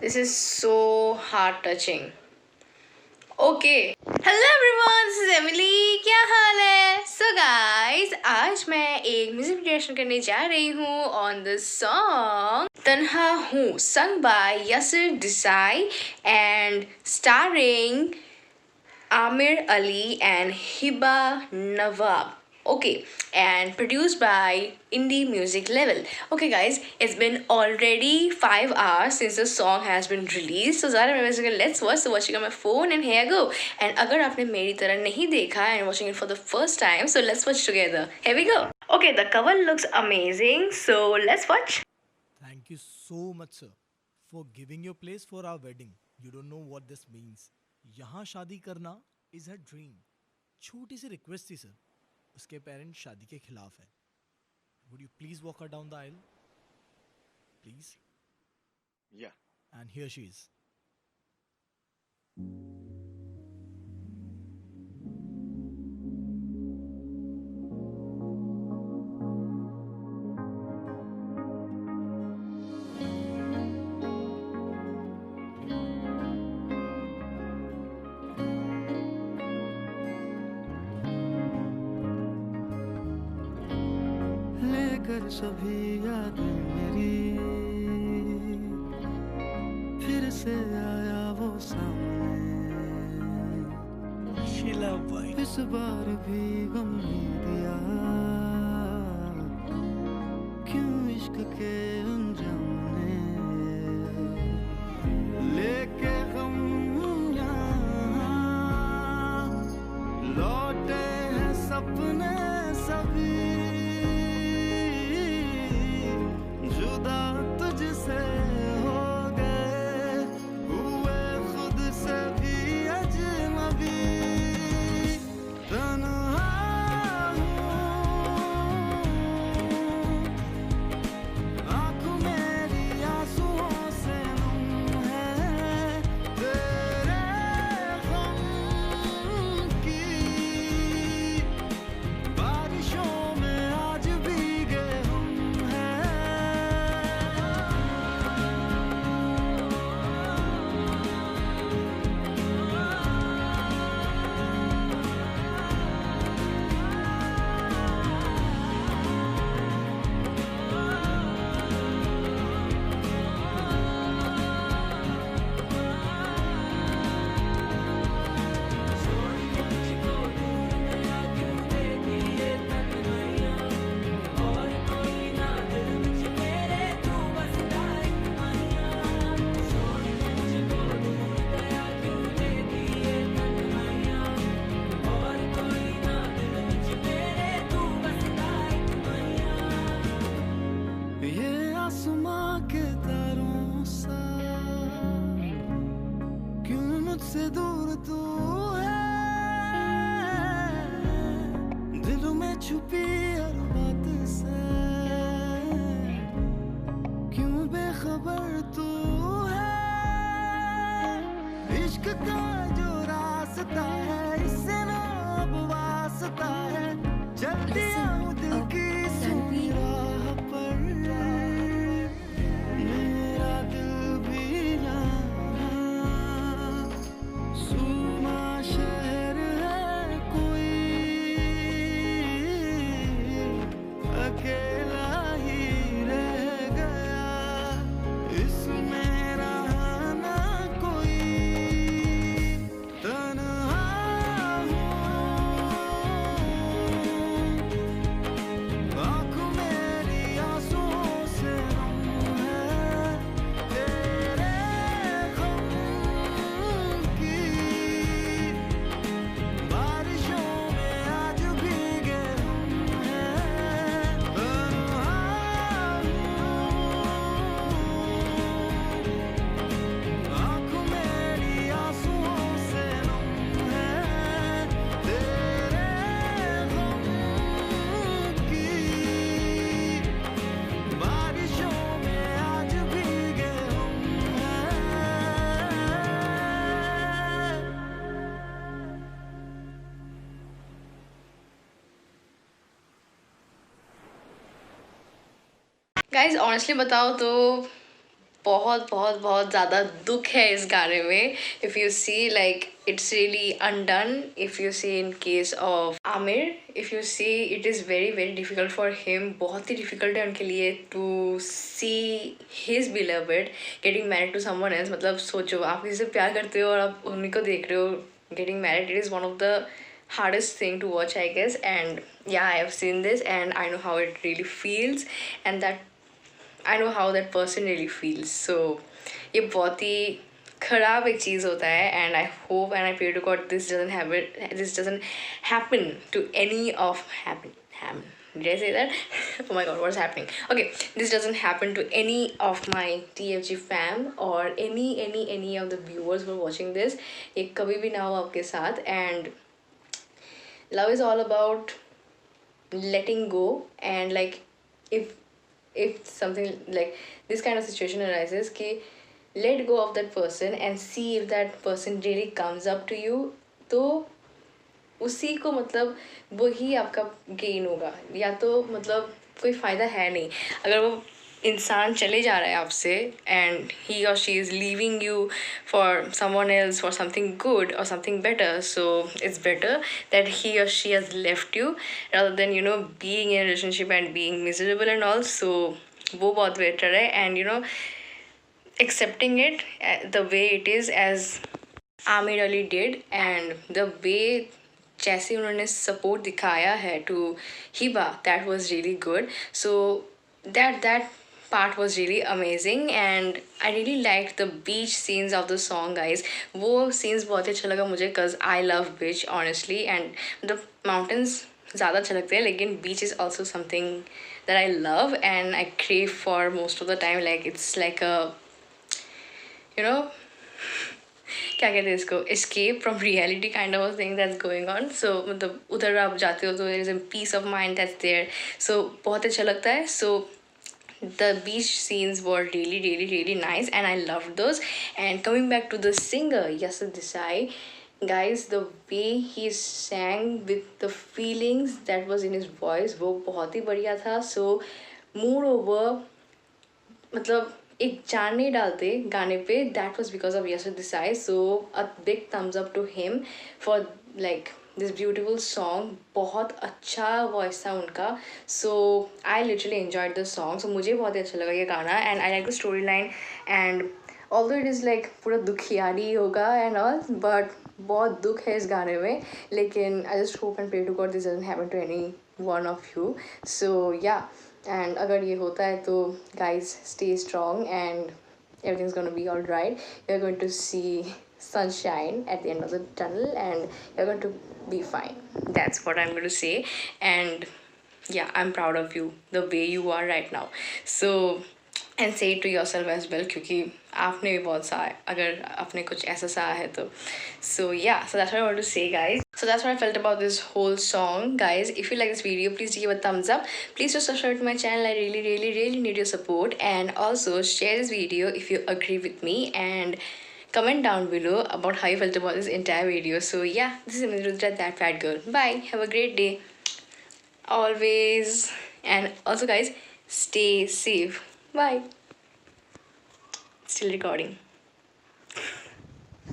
This is so heart touching. Okay. Hello everyone, this is Emily. क्या हाल है? So guys, आज मैं एक म्यूजिक रिएक्शन करने जा रही हूँ on the song तन्हा हूँ, sung by Yasir Desai and starring Amir Ali and Hiba Nawab. Okay, and produced by Indie Music Level. Okay, guys, it's been already 5 hours since the song has been released. So, ज़्यादा मैं let's watch. So, watching on my phone and here I go. And अगर आपने मेरी तरह नहीं देखा and watching it for the first time, so let's watch together. Here we go. Okay, the cover looks amazing. So, let's watch. Thank you so much, sir, for giving your place for our wedding. You don't know what this means. यहाँ शादी करना is her dream. छोटी सी request थी sir. उसके parents शादी के खिलाफ है. Would you please walk her down the aisle? Please. Yeah. And here she is. लेकर सभी यादें मेरी फिर से आया वो सामने शीला भाई. इस बार भी गम नहीं दिया क्यों इश्क के अंजाम ने लेके गम यहाँ लौटे हैं सपने सभी जुदा तुझसे हो गए हुए खुद से भी अजनबी तन्हा हूँ आँखों मेरी आंसुओं से नम है तेरे गम की बारिशों में आज भीगे हम हैं ये आसमां के तारों सा क्यों मुझसे दूर तू है दिल में छुपी हर बात से क्यों बेखबर तू है इश्क का जो रास्ता है इससे ना अब वास्ता है चलती हूँ दिल की सुनी राह पर मेरा दिल भी यहाँ सूना शहर है कोई अकेला ही रह गया इसमें रहा ना कोई तन्हा हूँ आँखों मेरी आंसुओं से नम है तेरे गम की बारिशों में आज भीगे हम हैं तन्हा हूँ आँखों मेरी आंसुओं से नम है तेरे गम की बारिशों में आज भीगे हम हैं Guys, honestly बताओ तो बहुत बहुत बहुत ज़्यादा दुख है इस गाने में. If you see, like, it's really undone. If you see in case of Amir, if you see, it is very very difficult for him. बहुत ही difficult है उनके लिए to see his beloved getting married to someone else. मतलब सोचो, आप किसी से प्यार करते हो और आप उन्हीं को देख रहे हो getting married. It is one of the hardest thing to watch, I guess. And yeah, I have seen this and I know how it really feels, and that I know how that person really feels. So ये बहुत ही खराब एक चीज़ होता है, and I hope and I pray to God this doesn't happen to any of happen. Did I say that? Oh my God, what's happening? Okay, this doesn't happen to any of my TFG fam or any of the viewers who are watching this. ये कभी भी ना हो आपके साथ. And love is all about letting go, and like if something like this kind of situation arises, कि let go of that person and see if that person really comes up to you, तो उसी को मतलब वही आपका gain होगा. या तो मतलब कोई फ़ायदा है नहीं अगर वो इंसान चले जा रहा है आपसे and he or she is leaving you for someone else for something good or something better. So it's better that he or she has left you rather than, you know, being in a relationship and being miserable and all. So वो बहुत better है, and you know, accepting it the way it is as Amir Ali did, and the way जैसे उन्होंने support दिखाया है to Hiba, that was really good. So that part was really amazing, and I really liked the beach scenes of the song, guys. वो scenes बहुत अच्छा लगा मुझे cause I love beach honestly, and the mountains ज़्यादा अच्छे लगते हैं, लेकिन beach is also something that I love and I crave for most of the time. Like it's like a, you know, क्या कहते हैं इसको, escape from reality kind of a thing that's going on. So मतलब उधर आप जाते हो तो there is a peace of mind that's there. So बहुत अच्छा लगता है. So the beach scenes were really nice and I loved those. And coming back to the singer Yasir Desai, guys, the way he sang with the feelings that was in his voice, वो बहुत ही बढ़िया था. So moreover, मतलब एक जान नहीं डालते गाने पे, that was because of Yasir Desai. So a big thumbs up to him for like this beautiful song. बहुत अच्छा voice था उनका. So I literally enjoyed the song. So मुझे बहुत ही अच्छा लगा ये गाना, and I like the storyline. And although it is like पूरा दुखियारी होगा and all, but बहुत दुख है इस गाने में. लेकिन I just hope and pray to God this doesn't happen to any one of you. So yeah. And अगर ये होता है तो guys, stay strong and everything's gonna be alright. You're going to see sunshine at the end of the tunnel and you're going to be fine. That's what I'm going to say. And yeah, I'm proud of you the way you are right now. So and say it to yourself as well, क्योंकि आपने भी बहुत सहा है अगर आपने कुछ ऐसा सहा है तो. So yeah, so that's what I want to say, guys. So that's what I felt about this whole song, guys. If you like this video, please give a thumbs up. Please do subscribe to my channel. I really need your support. And also share this video if you agree with me, and comment down below about how you felt about this entire video. So yeah, this is Aniruddha, that fat girl. Bye. Have a great day. Always. And also, guys, stay safe. Bye. Still recording.